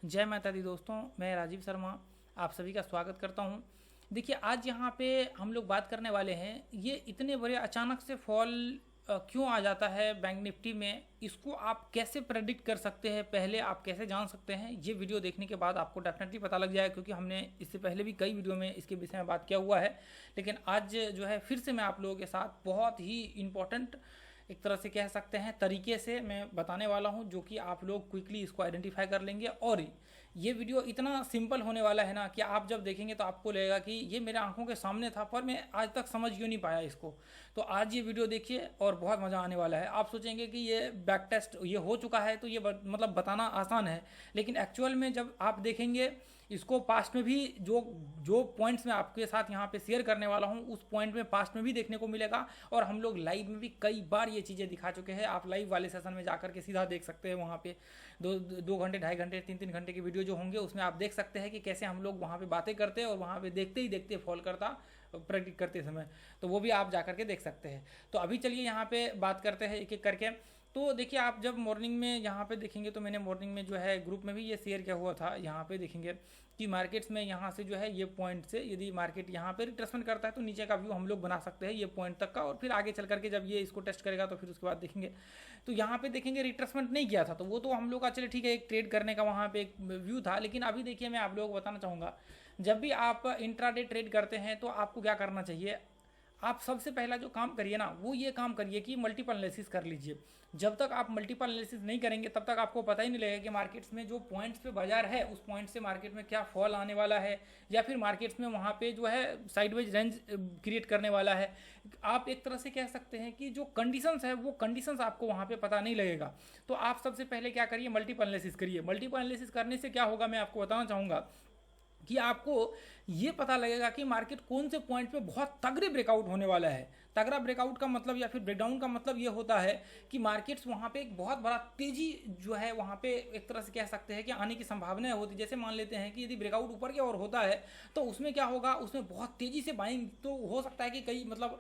जय माता दी दोस्तों, मैं राजीव शर्मा आप सभी का स्वागत करता हूं। देखिए, आज यहाँ पे हम लोग बात करने वाले हैं, ये इतने बड़े अचानक से फॉल क्यों आ जाता है बैंक निफ्टी में, इसको आप कैसे प्रेडिक्ट कर सकते हैं, पहले आप कैसे जान सकते हैं। ये वीडियो देखने के बाद आपको डेफिनेटली पता लग जाएगा, क्योंकि हमने इससे पहले भी कई वीडियो में इसके विषय में बात किया हुआ है। लेकिन आज जो है फिर से मैं आप लोगों के साथ बहुत ही इम्पोर्टेंट, एक तरह से कह सकते हैं, तरीके से मैं बताने वाला हूं, जो कि आप लोग क्विकली इसको आइडेंटिफाई कर लेंगे। और ये वीडियो इतना सिंपल होने वाला है ना कि आप जब देखेंगे तो आपको लगेगा कि ये मेरे आंखों के सामने था, पर मैं आज तक समझ क्यों नहीं पाया इसको। तो आज ये वीडियो देखिए और बहुत मज़ा आने वाला है। आप सोचेंगे कि ये बैक टेस्ट ये हो चुका है तो ये मतलब बताना आसान है, लेकिन एक्चुअल में जब आप देखेंगे इसको, पास्ट में भी जो जो पॉइंट्स मैं आपके साथ यहाँ पे शेयर करने वाला हूँ, उस पॉइंट में पास्ट में भी देखने को मिलेगा। और हम लोग लाइव में भी कई बार ये चीज़ें दिखा चुके हैं। आप लाइव वाले सेशन में जाकर के सीधा देख सकते हैं, वहाँ पे 2 घंटे 2.5 घंटे 3 घंटे की वीडियो जो होंगे उसमें आप देख सकते हैं कि कैसे हम लोग वहाँ पे बातें करते हैं और वहाँ पे देखते ही देखते फॉल करता प्रेडिक्ट करते समय। तो वो भी आप जा करके देख सकते हैं। तो अभी चलिए यहाँ पे बात करते हैं एक एक करके। तो देखिए, आप जब मॉर्निंग में यहाँ पे देखेंगे तो मैंने मॉर्निंग में जो है ग्रुप में भी ये शेयर किया हुआ था। यहाँ पे देखेंगे कि मार्केट्स में यहाँ से जो है ये पॉइंट से यदि मार्केट यहाँ पे रिट्रेसमेंट करता है तो नीचे का व्यू हम लोग बना सकते हैं ये पॉइंट तक का, और फिर आगे चल करके जब ये इसको टेस्ट करेगा तो फिर उसके बाद देखेंगे। तो यहाँ पे देखेंगे रिट्रेसमेंट नहीं किया था, तो वो तो हम लोग का चले ठीक है, एक ट्रेड करने का वहाँ पे एक व्यू था। लेकिन अभी देखिए, मैं आप लोगों को बताना चाहूँगा, जब भी आप इंट्राडे ट्रेड करते हैं तो आपको क्या करना चाहिए। आप सबसे पहला जो काम करिए ना, वो ये काम करिए कि मल्टीपल एनालिसिस कर लीजिए। जब तक आप मल्टीपल एनालिसिस नहीं करेंगे तब तक आपको पता ही नहीं लगेगा कि मार्केट्स में जो पॉइंट्स पे बाजार है उस पॉइंट से मार्केट में क्या फॉल आने वाला है, या फिर मार्केट्स में वहाँ पे जो है साइडवेज रेंज क्रिएट करने वाला है। आप एक तरह से कह सकते हैं कि जो कंडीशंस है वो कंडीशंस आपको वहाँ पे पता नहीं लगेगा। तो आप सबसे पहले क्या करिए, मल्टीपल एनालिसिस करिए। मल्टीपल एनालिसिस करने से क्या होगा, मैं आपको बताना चाहूँगा कि आपको ये पता लगेगा कि मार्केट कौन से पॉइंट पे बहुत तगड़े ब्रेकआउट होने वाला है। तगड़ा ब्रेकआउट का मतलब या फिर ब्रेकडाउन का मतलब ये होता है कि मार्केट्स वहाँ पे एक बहुत बड़ा तेजी जो है वहाँ पे एक तरह से कह सकते हैं कि आने की संभावनाएं होती है। जैसे मान लेते हैं कि यदि ब्रेकआउट ऊपर की ओर होता है तो उसमें क्या होगा, उसमें बहुत तेजी से बाइंग तो हो सकता है कि कई मतलब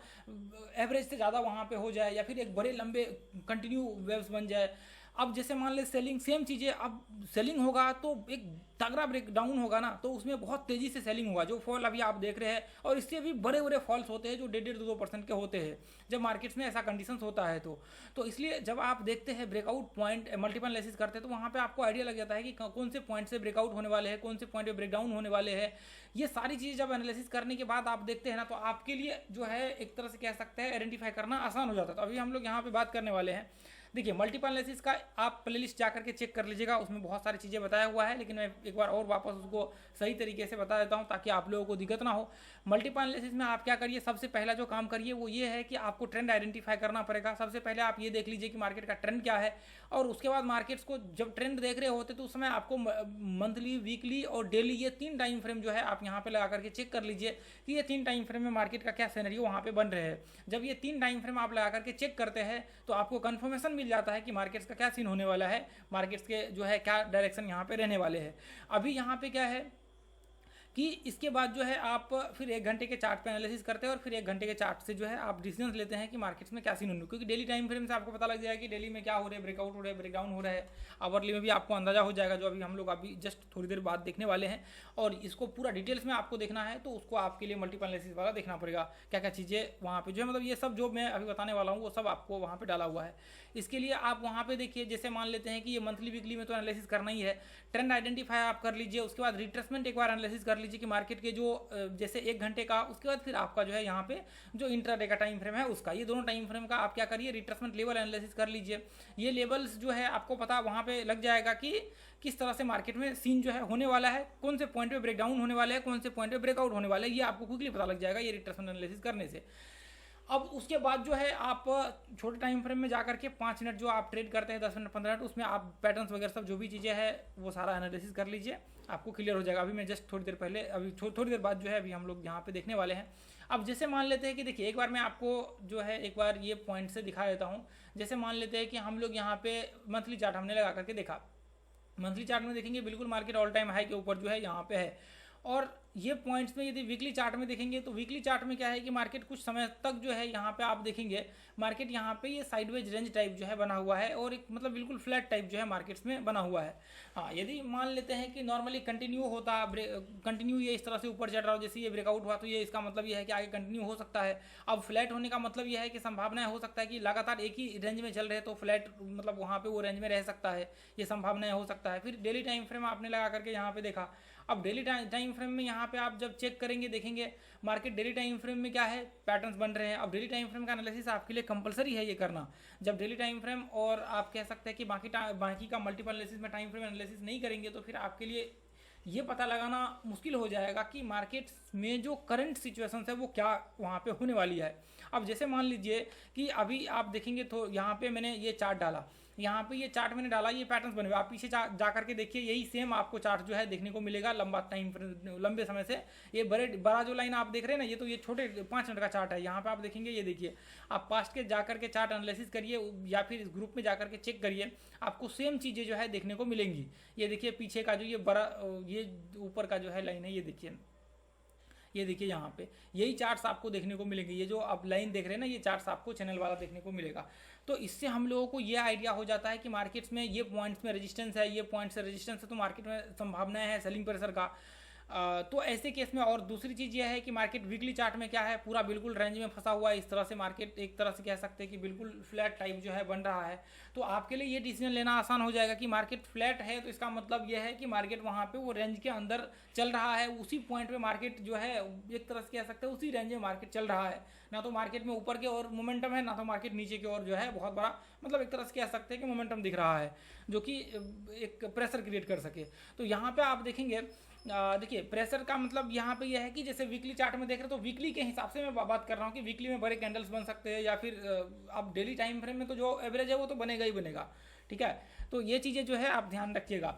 एवरेज से ज़्यादा वहाँ पे हो जाए, या फिर एक बड़े लंबे कंटिन्यू वेव्स बन जाए। अब जैसे मान ले सेलिंग, सेम चीज़ें, अब सेलिंग होगा तो एक तगड़ा ब्रेक डाउन होगा ना, तो उसमें बहुत तेज़ी से सेलिंग होगा। जो फॉल अभी आप देख रहे हैं, और इससे भी बड़े बड़े फॉल्स होते हैं जो 1.5-2% के होते हैं जब मार्केट्स में ऐसा कंडीशंस होता है। तो इसलिए जब आप देखते हैं ब्रेकआउट पॉइंट, मल्टीपल एनालिसिस करते हैं, तो वहाँ पे आपको आइडिया लग जाता है कि कौन से पॉइंट से ब्रेकआउट होने वाले हैं, कौन से पॉइंट पे ब्रेकडाउन होने वाले हैं। ये सारी चीज़ जब एनालिसिस करने के बाद आप देखते हैं ना, तो आपके लिए जो है एक तरह से कह सकते हैं आइडेंटिफाई करना आसान हो जाता है। तो अभी हम लोग यहाँ पे बात करने वाले हैं। देखिए, मल्टीपल एनालिसिस का आप प्लेलिस्ट जा करके चेक कर लीजिएगा, उसमें बहुत सारी चीज़ें बताया हुआ है। लेकिन मैं एक बार और वापस उसको सही तरीके से बता देता हूं ताकि आप लोगों को दिक्कत ना हो। मल्टीपल एनालिसिस में आप क्या करिए, सबसे पहला जो काम करिए वो ये है कि आपको ट्रेंड आइडेंटिफाई करना पड़ेगा। सबसे पहले आप ये देख लीजिए कि मार्केट का ट्रेंड क्या है, और उसके बाद मार्केट्स को जब ट्रेंड देख रहे होते तो उस समय आपको मंथली, वीकली और डेली, ये 3 टाइम फ्रेम जो है आप यहाँ पे लगा करके चेक कर लीजिए कि ये 3 टाइम फ्रेम में मार्केट का क्या सिनेरियो वहाँ पे बन रहे हैं। जब ये 3 टाइम फ्रेम आप लगा करके चेक करते हैं तो आपको कंफर्मेशन मिल जाता है कि मार्केट्स का क्या सीन होने वाला है, मार्केट्स के जो है क्या डायरेक्शन यहाँ पे रहने वाले हैं। अभी यहाँ पे क्या है कि इसके बाद जो है आप फिर 1 घंटे के चार्ट पे एनालिसिस करते हैं, और फिर 1 घंटे के चार्ट से जो है आप डिसीजन लेते हैं कि मार्केट्स में क्या सीन होने, क्योंकि डेली टाइम फ्रेम से आपको पता लग जाएगा कि डेली में क्या हो रहा है, ब्रेकआउट हो रहा है, ब्रेकडाउन हो रहा है। आवरली में भी आपको अंदाजा हो जाएगा, जो अभी हम लोग अभी जस्ट थोड़ी देर बाद देखने वाले हैं। और इसको पूरा डिटेल्स में आपको देखना है तो उसको आपके लिए मल्टीपल एनालिसिस वाला देखना पड़ेगा, क्या क्या चीज़ें वहाँ पे जो है, मतलब ये सब जो मैं अभी बताने वाला हूँ वो सब आपको वहाँ पे डाला हुआ है। इसके लिए आप वहाँ पे देखिए, जैसे मान लेते हैं कि ये मंथली वीकली में तो एनालिसिस करना ही है। ट्रेंड आइडेंटिफाई आप कर लीजिए, उसके बाद रिट्रेसमेंट एक बार एनालिसिस कर लीजिए कि मार्केट के जो जैसे 1 घंटे का, उसके बाद फिर आपका जो है यहाँ पे जो इंट्राडे का टाइम फ्रेम है उसका, ये दोनों टाइम फ्रेम का आप क्या करिए, रिट्रेसमेंट लेवल एनालिसिस कर लीजिए। ये लेवल्स जो है आपको पता वहाँ पे लग जाएगा कि किस तरह से मार्केट में सीन जो है होने वाला है, कौन से पॉइंट पे ब्रेकडाउन होने वाला है, कौन से पॉइंट पे ब्रेकआउट होने वाला है, ये आपको क्विकली पता लग जाएगा ये रिट्रेसमेंट एनालिसिस करने से। अब उसके बाद जो है आप छोटे टाइम फ्रेम में जाकर के 5 मिनट जो आप ट्रेड करते हैं, 10 मिनट 15 मिनट, उसमें आप पैटर्न्स वगैरह सब जो भी चीज़ें हैं वो सारा एनालिसिस कर लीजिए, आपको क्लियर हो जाएगा। अभी मैं जस्ट थोड़ी देर पहले, अभी थोड़ी देर बाद जो है अभी हम लोग यहाँ पे देखने वाले हैं। अब जैसे मान लेते हैं कि देखिए, एक बार मैं आपको जो है एक बार ये पॉइंट से दिखा देता हूँ। जैसे मान लेते हैं कि हम लोग यहाँ पे मंथली चार्ट हमने लगा करके देखा, मंथली चार्ट में देखेंगे बिल्कुल मार्केट ऑल टाइम हाई के ऊपर जो है यहाँ पे है, और ये पॉइंट्स में यदि वीकली चार्ट में देखेंगे तो वीकली चार्ट में क्या है कि मार्केट कुछ समय तक जो है यहाँ पे आप देखेंगे मार्केट यहाँ पे ये साइडवेज रेंज टाइप जो है बना हुआ है और एक मतलब बिल्कुल फ्लैट टाइप जो है मार्केट्स में बना हुआ है। हाँ, यदि मान लेते हैं कि नॉर्मली कंटिन्यू होता कंटिन्यू ये इस तरह से ऊपर चढ़ रहा हो, जैसे ये ब्रेकआउट हुआ तो ये इसका मतलब ये है कि आगे कंटिन्यू हो सकता है। अब फ्लैट होने का मतलब ये है कि संभावना हो सकता है कि लगातार एक ही रेंज में चल रहे तो फ्लैट मतलब वहाँ पे वो रेंज में रह सकता है, ये संभावनाएं हो सकता है। फिर डेली टाइम फ्रेम आपने लगा करके यहाँ पे देखा। अब डेली टाइम फ्रेम में यहाँ पे आप जब चेक करेंगे देखेंगे मार्केट डेली टाइम फ्रेम में क्या है पैटर्न्स बन रहे हैं। अब डेली टाइम फ्रेम का एनालिसिस आपके लिए कंपलसरी है ये करना। जब डेली टाइम फ्रेम और आप कह सकते हैं कि बाकी का मल्टीपल एनालिसिस में टाइम फ्रेम एनालिसिस नहीं करेंगे तो फिर आपके लिए ये पता लगाना मुश्किल हो जाएगा कि मार्केट में जो करंट सिचुएशन है वो क्या वहाँ पे होने वाली है। अब जैसे मान लीजिए कि अभी आप देखेंगे तो यहाँ पे मैंने ये चार्ट डाला, यहाँ पे ये चार्ट मैंने डाला, ये पैटर्न्स बने हुए, आप पीछे जा करके देखिए यही सेम आपको चार्ट जो है देखने को मिलेगा लंबे समय से। ये बड़ा जो लाइन आप देख रहे हैं ना, ये तो ये छोटे 5 मिनट का चार्ट है। यहाँ पे आप देखेंगे, ये देखिए, आप पास्ट के जा करके चार्ट एनालिसिस करिए या फिर इस ग्रुप में जा करके चेक करिए, आपको सेम चीज़ें जो है देखने को मिलेंगी। ये देखिए पीछे का जो ये ऊपर का जो है लाइन है, ये देखिए यहाँ पे यही चार्ट्स आपको देखने को मिलेंगे। ये जो आप लाइन देख रहे हैं ना, ये चार्ट्स आपको चैनल वाला देखने को मिलेगा। तो इससे हम लोगों को ये आइडिया हो जाता है कि मार्केट्स में ये पॉइंट्स में रेजिस्टेंस है, ये पॉइंट्स से रेजिस्टेंस है, तो मार्केट में संभावनाएं है सेलिंग प्रेशर का। तो ऐसे केस में और दूसरी चीज़ यह है कि मार्केट वीकली चार्ट में क्या है पूरा बिल्कुल रेंज में फंसा हुआ है। इस तरह से मार्केट एक तरह से कह सकते हैं कि बिल्कुल फ्लैट टाइप जो है बन रहा है। तो आपके लिए ये डिसीजन लेना आसान हो जाएगा कि मार्केट फ्लैट है तो इसका मतलब यह है कि मार्केट वहाँ पे वो रेंज के अंदर चल रहा है, उसी पॉइंट पे मार्केट जो है एक तरह से कह सकते हैं उसी रेंज में मार्केट चल रहा है। ना तो मार्केट में ऊपर की ओर मोमेंटम है, ना तो मार्केट नीचे की ओर जो है बहुत बड़ा मतलब एक तरह से कह सकते हैं कि मोमेंटम दिख रहा है जो कि एक प्रेशर क्रिएट कर सके। तो यहाँ पे आप देखेंगे, देखिए प्रेशर का मतलब यहाँ पे यह है कि जैसे वीकली चार्ट में देख रहे हो तो वीकली के हिसाब से मैं बात कर रहा हूँ कि वीकली में बड़े कैंडल्स बन सकते हैं या फिर अब डेली टाइम फ्रेम में तो जो एवरेज है वो तो बनेगा ही बनेगा। ठीक है, तो ये चीज़ें जो है आप ध्यान रखिएगा।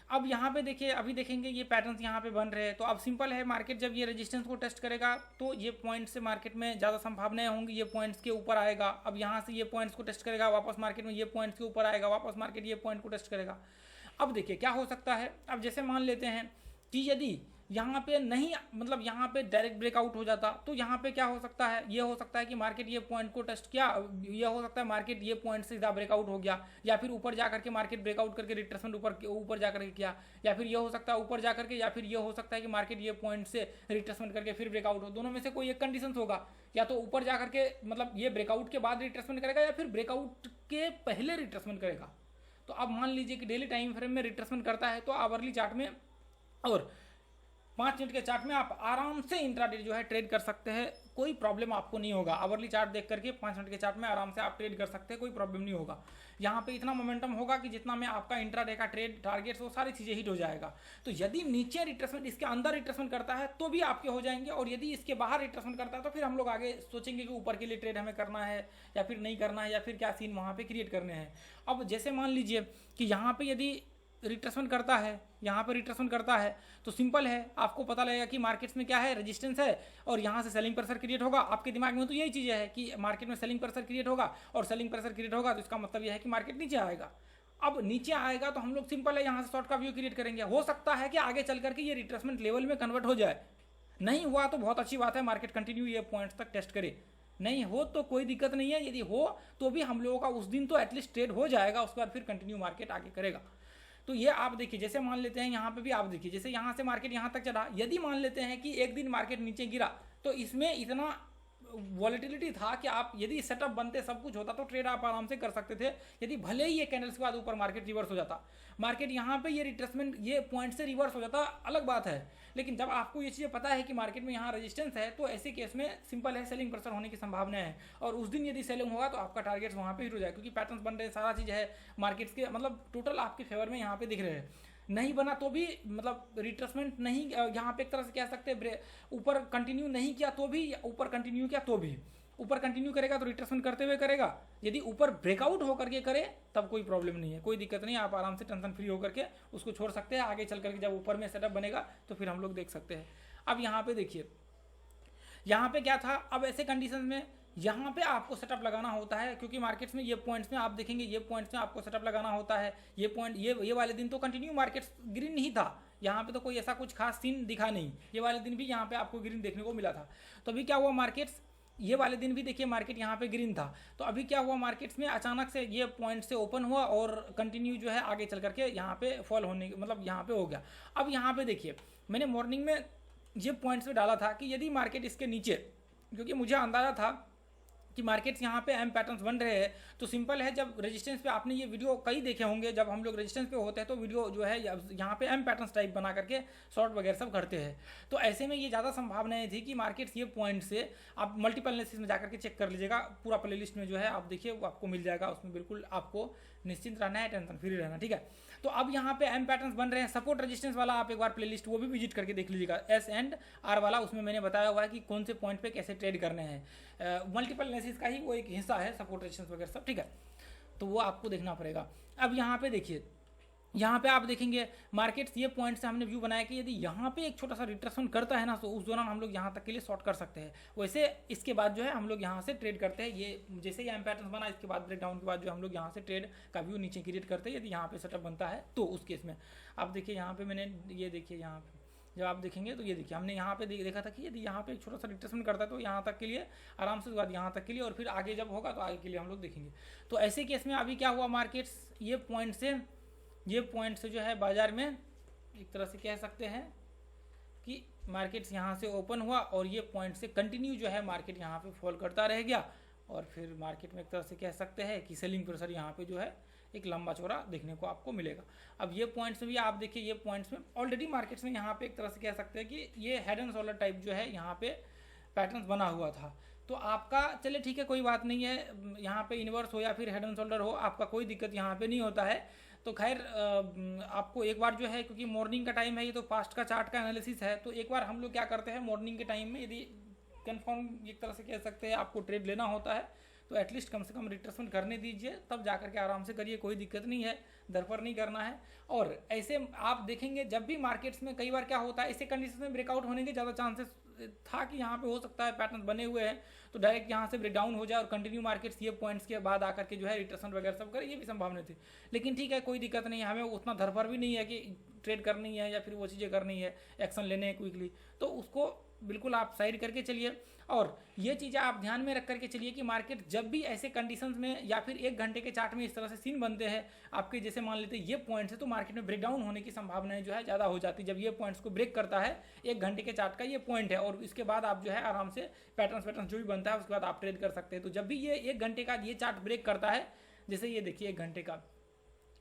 अब यहाँ पे देखिए, अभी देखेंगे ये पैटर्न्स यहाँ पे बन रहे हैं। तो अब सिंपल है, मार्केट जब ये रेजिस्टेंस को टेस्ट करेगा तो ये पॉइंट से मार्केट में ज़्यादा संभावनाएं होंगी, ये पॉइंट्स के ऊपर आएगा। अब यहाँ से ये पॉइंट्स को टेस्ट करेगा, वापस मार्केट में ये पॉइंट्स के ऊपर आएगा, वापस मार्केट ये पॉइंट को टेस्ट करेगा। अब देखिए क्या हो सकता है। अब जैसे मान लेते हैं कि यदि यहाँ पे नहीं मतलब यहाँ पे डायरेक्ट ब्रेकआउट हो जाता तो यहाँ पे क्या हो सकता है, ये हो सकता है कि मार्केट ये पॉइंट को टेस्ट किया, ये हो सकता है मार्केट ये पॉइंट से सीधा ब्रेकआउट हो गया, या फिर ऊपर जा करके मार्केट ब्रेकआउट करके रिट्रेसमेंट ऊपर जा करके किया, या फिर ये हो सकता है ऊपर जा करके, या फिर ये हो सकता है कि मार्केट ये पॉइंट से रिट्रेसमेंट करके फिर ब्रेकआउट हो। दोनों में से कोई एक कंडीशन होगा, या तो ऊपर जा करके मतलब ये ब्रेकआउट के बाद रिट्रेसमेंट करेगा या फिर ब्रेकआउट के पहले रिट्रेसमेंट करेगा। तो अब मान लीजिए कि डेली टाइम फ्रेम में रिट्रेसमेंट करता है तो आवरली चार्ट में और 5 मिनट के चार्ट में आप आराम से इंट्राडे जो है ट्रेड कर सकते हैं, कोई प्रॉब्लम आपको नहीं होगा। आवरली चार्ट देख करके 5 मिनट के चार्ट में आराम से आप ट्रेड कर सकते हैं, कोई प्रॉब्लम नहीं होगा। यहाँ पे इतना मोमेंटम होगा कि जितना में आपका इंट्राडे का ट्रेड टारगेट्स वो सारी चीज़ें हिट हो जाएगा। तो यदि नीचे रिट्रेसमेंट इसके अंदर रिट्रेसमेंट करता है तो भी आपके हो जाएंगे, और यदि इसके बाहर रिट्रेसमेंट करता है तो फिर हम लोग आगे सोचेंगे कि ऊपर के लिए ट्रेड हमें करना है या फिर नहीं करना है, या फिर क्या सीन वहाँ पर क्रिएट करने हैं। अब जैसे मान लीजिए कि यहाँ पर यदि रिट्रेसमेंट करता है, यहाँ पर रिट्रेसमेंट करता है तो सिंपल है, आपको पता लगेगा कि मार्केट्स में क्या है रेजिस्टेंस है और यहाँ से सेलिंग प्रेशर क्रिएट होगा। आपके दिमाग में तो यही चीज़ है कि मार्केट में सेलिंग प्रेशर क्रिएट होगा, और सेलिंग प्रेशर क्रिएट होगा तो इसका मतलब यह है कि मार्केट नीचे आएगा। अब नीचे आएगा तो हम लोग सिंपल है यहाँ से शॉर्ट का व्यू क्रिएट करेंगे। हो सकता है कि आगे चल करके ये रिट्रेसमेंट लेवल में कन्वर्ट हो जाए, नहीं हुआ तो बहुत अच्छी बात है, मार्केट कंटिन्यू ये पॉइंट्स तक टेस्ट करे। नहीं हो तो कोई दिक्कत नहीं है, यदि हो तो भी हम लोगों का उस दिन तो एटलीस्ट ट्रेड हो जाएगा, उसके बाद फिर कंटिन्यू मार्केट आगे करेगा। तो ये आप देखिए, जैसे मान लेते हैं यहाँ पे भी आप देखिए, जैसे यहाँ से मार्केट यहाँ तक चला, यदि मान लेते हैं कि एक दिन मार्केट नीचे गिरा तो इसमें इतना वॉलेटिलिटी था कि आप यदि सेटअप बनते सब कुछ होता तो ट्रेड आप आराम से कर सकते थे। यदि भले ही ये कैंडल्स के बाद ऊपर मार्केट रिवर्स हो जाता, मार्केट यहाँ पे ये रिट्रेसमेंट ये पॉइंट से रिवर्स हो जाता, अलग बात है। लेकिन जब आपको ये चीज़ें पता है कि मार्केट में यहाँ रेजिस्टेंस है तो ऐसे केस में सिंपल है, सेलिंग प्रेशर होने की संभावना है, और उस दिन यदि सेलिंग होगा तो आपका टारगेट्स वहाँ पे हिट हो जाए, क्योंकि पैटर्न्स बन रहे हैं, सारा चीज़ है मार्केट्स के मतलब टोटल आपके फेवर में यहाँ पे दिख रहे हैं। नहीं बना तो भी मतलब रिट्रेसमेंट नहीं, यहाँ पे एक तरह से कह सकते हैं ऊपर कंटिन्यू नहीं किया तो भी, ऊपर कंटिन्यू किया तो भी, ऊपर कंटिन्यू करेगा तो रिट्रेसमेंट करते हुए करेगा। यदि ऊपर ब्रेकआउट होकर के करे तब कोई प्रॉब्लम नहीं है, कोई दिक्कत नहीं, आप आराम से टेंशन फ्री होकर के उसको छोड़ सकते हैं। आगे चल करके जब ऊपर में सेटअप बनेगा तो फिर हम लोग देख सकते हैं। अब यहाँ पे देखिए, यहाँ पे क्या था, अब ऐसे कंडीशन में यहाँ पे आपको सेटअप लगाना होता है, क्योंकि मार्केट्स में ये पॉइंट्स में आप देखेंगे, ये पॉइंट्स में आपको सेटअप लगाना होता है। ये पॉइंट ये वाले दिन तो कंटिन्यू मार्केट्स ग्रीन ही था, यहाँ पे तो कोई ऐसा कुछ खास सीन दिखा नहीं, ये वाले दिन भी यहाँ पे आपको ग्रीन देखने को मिला था। तो अभी क्या हुआ मार्केट्स, ये वाले दिन भी देखिए मार्केट यहाँ पे ग्रीन था। तो अभी क्या हुआ मार्केट्स में, अचानक से ये पॉइंट से ओपन हुआ और कंटिन्यू जो है आगे चल करके यहाँ पे फॉल होने मतलब यहाँ पे हो गया। अब यहाँ पे देखिए मैंने मॉर्निंग में ये पॉइंट्स पे डाला था कि यदि मार्केट इसके नीचे, क्योंकि मुझे अंदाजा था कि मार्केट्स यहाँ पे एम पैटर्न्स बन रहे हैं, तो सिंपल है, जब रेजिस्टेंस पे आपने ये वीडियो कई देखे होंगे, जब हम लोग रेजिस्टेंस पे होते हैं तो वीडियो जो है यहाँ पे एम पैटर्न्स टाइप बना करके शॉर्ट वगैरह सब करते हैं। तो ऐसे में ये ज़्यादा संभावनाएं थी कि मार्केट्स ये पॉइंट से, आप मल्टीपल एनालिसिस में जाकर के चेक कर लीजिएगा, पूरा प्लेलिस्ट में जो है आप देखिए वो आपको मिल जाएगा, उसमें बिल्कुल आपको निश्चिंत रहना है, टेंशन फ्री रहना, ठीक है। तो अब यहाँ पे एम पैटर्न्स बन रहे हैं, सपोर्ट रेजिस्टेंस वाला आप एक बार प्लेलिस्ट वो भी विजिट करके देख लीजिएगा, एस एंड आर वाला, उसमें मैंने बताया हुआ है कि कौन से पॉइंट पे कैसे ट्रेड करने हैं। मल्टीपल एनालिसिस का ही वो एक हिस्सा है, सपोर्ट रेजिस्टेंस वगैरह सब, ठीक है। तो वो आपको देखना पड़ेगा। अब यहाँ पे देखिए, यहाँ पे आप देखेंगे मार्केट्स ये पॉइंट से हमने व्यू बनाया कि यदि यहाँ पे एक छोटा सा रिट्रेसमेंट करता है ना, तो उस दौरान हम लोग यहाँ तक के लिए शॉर्ट कर सकते हैं। वैसे इसके बाद जो है हम लोग यहाँ से ट्रेड करते हैं, ये जैसे ये एम पैटर्न बना, इसके बाद ब्रेकडाउन के बाद जो हम लोग यहाँ से ट्रेड का व्यू नीचे क्रिएट करते हैं, यदि यहाँ पे सेटअप बनता है तो उस केस में आप देखिए यहाँ पे मैंने ये देखिए, यहाँ पे जब आप देखेंगे तो ये देखिए हमने यहाँ पे देखा था कि यदि यहाँ पे एक छोटा सा रिट्रेसमेंट करता है तो यहाँ तक के लिए आराम से, बाद यहाँ तक के लिए, और फिर आगे जब होगा तो आगे के लिए हम लोग देखेंगे। तो ऐसे केस में अभी क्या हुआ, मार्केट्स ये पॉइंट से जो है बाजार में एक तरह से कह सकते हैं कि मार्केट्स यहाँ से ओपन हुआ और ये पॉइंट से कंटिन्यू जो है मार्केट यहाँ पे फॉल करता रह गया, और फिर मार्केट में एक तरह से कह सकते हैं कि सेलिंग प्रेशर यहाँ पे जो है एक लंबा चौड़ा देखने को आपको मिलेगा। अब ये पॉइंट्स में भी आप देखिए, ये पॉइंट्स में ऑलरेडी मार्केट्स में यहाँ पे एक तरह से कह सकते हैं कि ये हेड एंड शोल्डर टाइप जो है यहाँ पे पैटर्न्स बना हुआ था। तो आपका चलिए ठीक है, कोई बात नहीं है, यहाँ पे इन्वर्स हो या फिर हेड एंड शोल्डर हो, आपका कोई दिक्कत यहाँ पे नहीं होता है। तो खैर आपको एक बार जो है, क्योंकि मॉर्निंग का टाइम है, ये तो पास्ट का चार्ट का एनालिसिस है, तो एक बार हम लोग क्या करते हैं मॉर्निंग के टाइम में, यदि कंफर्म एक तरह से कह सकते हैं आपको ट्रेड लेना होता है, तो एटलीस्ट कम से कम रिट्रेसमेंट करने दीजिए, तब जाकर के आराम से करिए, कोई दिक्कत नहीं है, दरपर नहीं करना है। और ऐसे आप देखेंगे जब भी मार्केट्स में कई बार क्या होता है, ऐसे कंडीशन में ब्रेकआउट होने के ज़्यादा चांसेस था कि यहाँ पे हो सकता है पैटर्न बने हुए हैं तो डायरेक्ट यहाँ से ब्रेक डाउन हो जाए और कंटिन्यू मार्केट्स ये पॉइंट्स के बाद आकर के जो है रिट्रेसमेंट वगैरह सब करे, ये भी संभावना थी। लेकिन ठीक है, कोई दिक्कत नहीं है, हमें उतना धरफर भी नहीं है कि ट्रेड करनी है या फिर वो चीज़ें करनी है, एक्शन लेने हैं क्विकली, तो उसको बिल्कुल आप साइड करके चलिए। और ये चीज़ें आप ध्यान में रख करके चलिए कि मार्केट जब भी ऐसे कंडीशंस में या फिर एक घंटे के चार्ट में इस तरह से सीन बनते हैं आपके, जैसे मान लेते हैं ये पॉइंट्स है, तो मार्केट में ब्रेकडाउन होने की संभावनाएं जो है ज़्यादा हो जाती है। जब ये पॉइंट्स को ब्रेक करता है, एक घंटे के चार्ट का ये पॉइंट है, और इसके बाद आप जो है आराम से पैटर्न जो भी बनता है उसके बाद आप ट्रेड कर सकते हैं। तो जब भी ये एक घंटे का ये चार्ट ब्रेक करता है, जैसे ये देखिए एक घंटे का,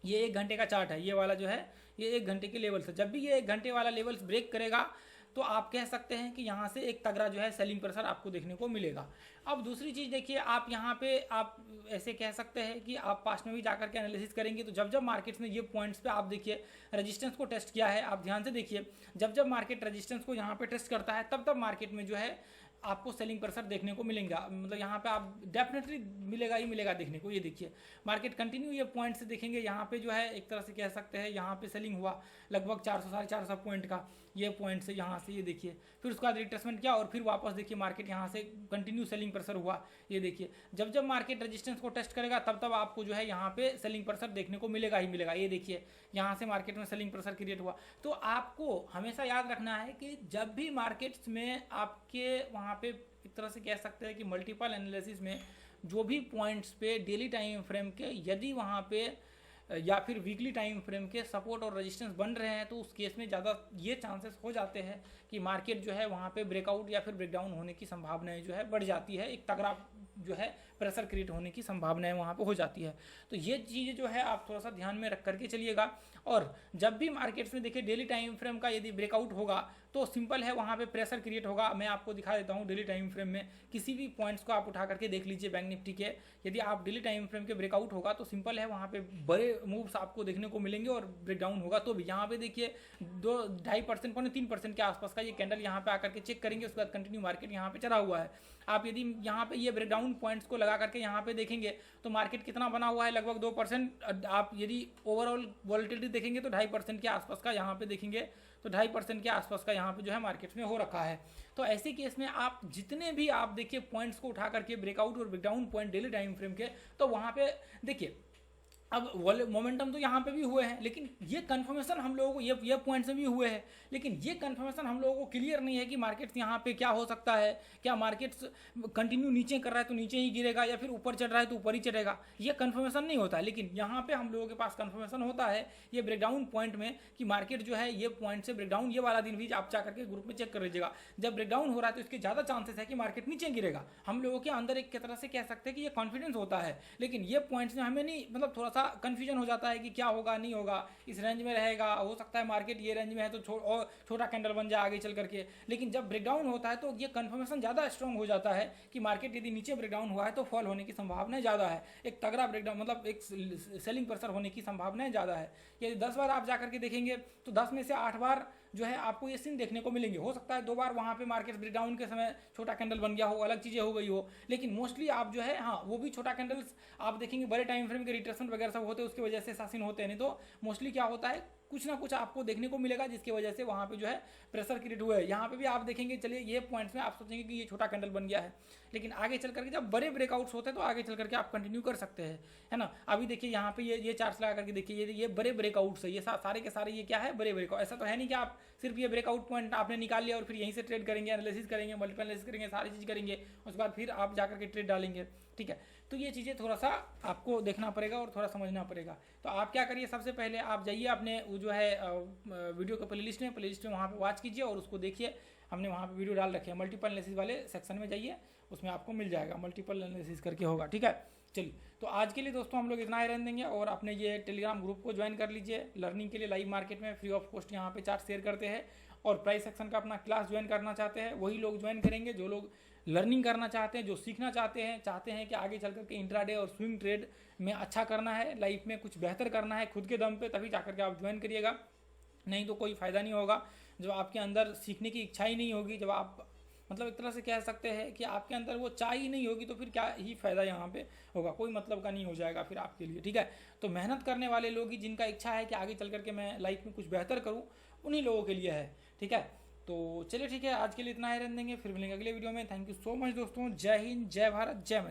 ये एक घंटे का चार्ट है, ये वाला जो है ये एक घंटे के लेवल से, जब भी ये एक घंटे वाला लेवल्स ब्रेक करेगा तो आप कह सकते हैं कि यहाँ से एक तगड़ा जो है सेलिंग प्रेशर आपको देखने को मिलेगा। अब दूसरी चीज़ देखिए, आप यहाँ पे आप ऐसे कह सकते हैं कि आप पास्ट में भी जाकर के एनालिसिस करेंगे, तो जब जब मार्केट्स में ये पॉइंट्स पे आप देखिए रेजिस्टेंस को टेस्ट किया है, आप ध्यान से देखिए, जब जब मार्केट रेजिस्टेंस को यहाँ पे टेस्ट करता है तब तब मार्केट में जो है आपको सेलिंग प्रेशर देखने को मिलेगा, मतलब यहाँ पे आप डेफिनेटली मिलेगा ही मिलेगा देखने को। ये देखिए मार्केट कंटिन्यू ये पॉइंट से देखेंगे, यहाँ पे जो है एक तरह से कह सकते हैं यहाँ पे सेलिंग हुआ लगभग 400 साढ़े 400 पॉइंट का, ये पॉइंट से यहाँ से ये देखिए, फिर उसके बाद रिट्रेसमेंट किया और फिर वापस देखिए मार्केट यहाँ से कंटिन्यू सेलिंग प्रेशर हुआ। ये देखिए जब जब मार्केट रेजिस्टेंस को टेस्ट करेगा तब तब आपको जो है यहाँ पे सेलिंग प्रेशर देखने को मिलेगा ही मिलेगा। ये देखिए यहाँ से मार्केट में सेलिंग प्रेशर क्रिएट हुआ। तो आपको हमेशा याद रखना है कि जब भी मार्केट्स में आपके वहाँ पे एक तरह से कह सकते हैं कि मल्टीपल एनालिसिस में जो भी पॉइंट्स पे डेली टाइम फ्रेम के यदि वहाँ पे या फिर वीकली टाइम फ्रेम के सपोर्ट और रेजिस्टेंस बन रहे हैं, तो उस केस में ज़्यादा ये चांसेस हो जाते हैं कि मार्केट जो है वहाँ पे ब्रेकआउट या फिर ब्रेकडाउन होने की संभावनाएं जो है बढ़ जाती है, एक तगड़ा जो है प्रेशर क्रिएट होने की संभावनाएं वहाँ पे हो जाती है। तो ये चीज़ें जो है आप थोड़ा सा ध्यान में रख करके चलिएगा। और जब भी मार्केट्स में देखिए डेली टाइम फ्रेम का यदि ब्रेकआउट होगा तो सिंपल है वहाँ पे प्रेशर क्रिएट होगा। मैं आपको दिखा देता हूँ डेली टाइम फ्रेम में किसी भी पॉइंट्स को आप उठा करके देख लीजिए बैंक निफ्टी के, यदि आप डेली टाइम फ्रेम के ब्रेकआउट होगा तो सिंपल है वहाँ पे बड़े मूव्स आपको देखने को मिलेंगे, और ब्रेकडाउन होगा तो भी यहाँ पे देखिए 2-2.5% 3% के आसपास का ये कैंडल यहाँ पे आकर के चेक करेंगे, उसके बाद कंटिन्यू मार्केट यहाँ पे चढ़ा हुआ है। आप यदि यहाँ पे ये ब्रेकडाउन पॉइंट्स को लगा करके यहाँ पे देखेंगे तो मार्केट कितना बना हुआ है, लगभग 2%। आप यदि ओवरऑल वॉलेटिलिटी देखेंगे तो 2.5% के आसपास का यहाँ पे देखेंगे तो 2.5% के आसपास का यहाँ पे जो है मार्केट में हो रखा है। तो ऐसे केस में आप जितने भी आप देखिए पॉइंट्स को उठा करके ब्रेकआउट और breakdown point daily time frame के, तो वहाँ पे देखिए अब मोमेंटम तो यहाँ पे भी हुए हैं, लेकिन ये कंफर्मेशन हम लोगों को ये पॉइंट से भी हुए हैं, लेकिन ये कंफर्मेशन हम लोगों को क्लियर नहीं है कि मार्केट्स यहाँ पे क्या हो सकता है। क्या मार्केट्स कंटिन्यू नीचे कर रहा है तो नीचे ही गिरेगा, या फिर ऊपर चढ़ रहा है तो ऊपर ही चढ़ेगा, ये कंफर्मेशन नहीं होता है। लेकिन यहाँ पे हम लोगों के पास कंफर्मेशन होता है ये ब्रेकडाउन पॉइंट में कि मार्केट जो है ये पॉइंट से ब्रेकडाउन, ये वाला दिन भी आप जा करके ग्रुप में चेक कर लीजिएगा, जब ब्रेकडाउन हो रहा है तो इसके ज़्यादा चांसेस है कि मार्केट नीचे गिरेगा। हम लोगों के अंदर एक तरह से कह सकते हैं कि ये कॉन्फिडेंस होता है, लेकिन ये पॉइंट्स में हमें नहीं, मतलब थोड़ा सा कन्फ्यूजन हो जाता है कि क्या होगा नहीं होगा, इस रेंज में रहेगा, हो सकता है मार्केट ये रेंज में है तो और छोटा कैंडल बन जाए आगे चल करके। लेकिन जब ब्रेकडाउन होता है तो ये कंफर्मेशन ज़्यादा स्ट्रांग हो जाता है कि मार्केट यदि नीचे ब्रेकडाउन हुआ है तो फॉल होने की संभावना ज़्यादा है, एक तगड़ा ब्रेकडाउन मतलब एक सेलिंग प्रेशर होने की संभावनाएं ज़्यादा है। यदि 10 बार आप जा करके देखेंगे तो 10 में से 8 बार जो है आपको ये सीन देखने को मिलेंगे। हो सकता है 2 बार वहाँ पे मार्केट ब्रेकडाउन के समय छोटा कैंडल बन गया हो, अलग चीज़ें हो गई हो, लेकिन मोस्टली आप जो है हाँ वो भी छोटा कैंडल्स आप देखेंगे बड़े टाइम फ्रेम के रिट्रेसमेंट वगैरह सब होते हैं, उसकी वजह से सासिन होते हैं। नहीं तो मोस्टली क्या होता है कुछ ना कुछ आपको देखने को मिलेगा जिसकी वजह से वहाँ पे जो है प्रेशर क्रिएट हुआ है। यहाँ पे भी आप देखेंगे, चलिए ये पॉइंट्स में आप सोचेंगे कि ये छोटा कैंडल बन गया है, लेकिन आगे चल करके जब बड़े ब्रेकआउट्स होते हैं तो आगे चल करके आप कंटिन्यू कर सकते हैं, है ना। अभी देखिए यहाँ पे ये चार्ट्स लगा करके देखिए, ये बड़े ब्रेकआउट्स है, ये सारे के सारे ये क्या है बड़े ब्रेकआउट। ऐसा तो है नहीं कि आप सिर्फ ये ब्रेकआउट पॉइंट आपने निकाल लिया और फिर यहीं से ट्रेड करेंगे, एनालिसिस करेंगे, मल्टीपल एनालिसिस करेंगे, सारी चीज़ करेंगे, उसके बाद फिर आप जाकर के ट्रेड डालेंगे, ठीक है। तो ये चीज़ें थोड़ा सा आपको देखना पड़ेगा और थोड़ा समझना पड़ेगा। तो आप क्या करिए, सबसे पहले आप जाइए अपने वो जो है वीडियो के प्लेलिस्ट में वहाँ पे वॉच कीजिए और उसको देखिए। हमने वहाँ पे वीडियो डाल रखे हैं, मल्टीपल एनालिसिस वाले सेक्शन में जाइए, उसमें आपको मिल जाएगा, मल्टीपल एनालिसिस करके होगा, ठीक है। चलिए, तो आज के लिए दोस्तों हम लोग इतना ही रहने देंगे और अपने ये टेलीग्राम ग्रुप को ज्वाइन कर लीजिए लर्निंग के लिए। लाइव मार्केट में फ्री ऑफ कॉस्ट यहाँ पे चार्ट शेयर करते हैं, और प्राइस सेक्शन का अपना क्लास ज्वाइन करना चाहते हैं वही लोग ज्वाइन करेंगे जो लोग लर्निंग करना चाहते हैं, जो सीखना चाहते हैं कि आगे चल करके इंट्राडे और स्विंग ट्रेड में अच्छा करना है, लाइफ में कुछ बेहतर करना है खुद के दम पे, तभी जाकर के आप ज्वाइन करिएगा। नहीं तो कोई फ़ायदा नहीं होगा जब आपके अंदर सीखने की इच्छा ही नहीं होगी, जब आप मतलब एक तरह से कह सकते हैं कि आपके अंदर वो चाह ही नहीं होगी, तो फिर क्या ही फ़ायदा यहाँ पे होगा, कोई मतलब का नहीं हो जाएगा फिर आपके लिए, ठीक है। तो मेहनत करने वाले लोग ही, जिनका इच्छा है कि आगे चल करके मैं लाइफ में कुछ बेहतर करूँ, उन्हीं लोगों के लिए है, ठीक है। तो चलिए ठीक है, आज के लिए इतना ही रहने देंगे, फिर मिलेंगे अगले वीडियो में। थैंक यू सो मच दोस्तों, जय हिंद, जय भारत, जय मैथिली।